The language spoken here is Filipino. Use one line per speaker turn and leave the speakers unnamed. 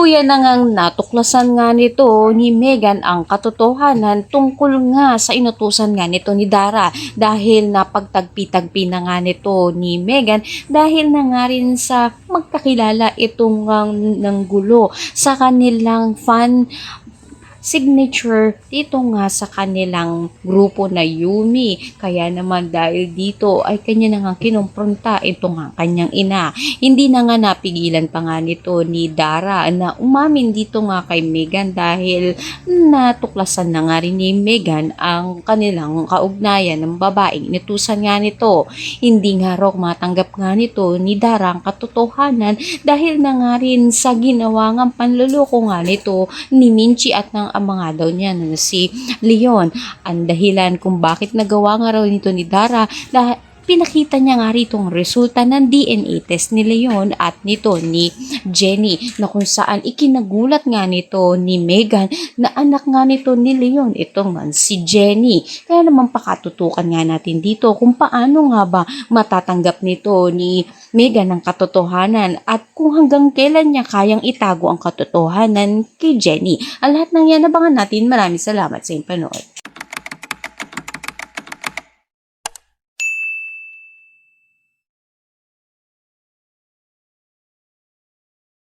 Tuluyan na ngang natuklasan nga nito ni Meghan ang katotohanan tungkol nga sa inutusan nga nito ni Dara dahil napagtagpi-tagpi na nga nito ni Meghan dahil na nga rin sa magkakilala itong ng gulo sa kanilang fan signature dito nga sa kanilang grupo na Yumi. Kaya naman dahil dito ay kanya na nga kinumpronta ito nga kanyang ina. Hindi na nga napigilan pa nga nito ni Dara na umamin dito nga kay Meghan dahil natuklasan na nga rin ni Meghan ang kanilang kaugnayan ng babaeng inutusan nga nito. Hindi nga raw matanggap nga nito ni Dara ang katotohanan dahil na nga rin sa ginawa nga panluloko nga nito ni Minchi at ng ama nga daw niya na si Leon. Ang dahilan kung bakit nagawa nga raw nito ni Dara dahil pinakita niya nga rito ang resulta ng DNA test ni Leon at nito ni Jenny na kung saan ikinagulat nga nito ni Meghan na anak nga nito ni Leon ito nga si Jenny. Kaya naman pakatutukan nga natin dito kung paano nga ba matatanggap nito ni Meghan ang katotohanan at kung hanggang kailan niya kayang itago ang katotohanan kay Jenny. Ang lahat ng yan abangan natin. Maraming salamat sa inyong panood.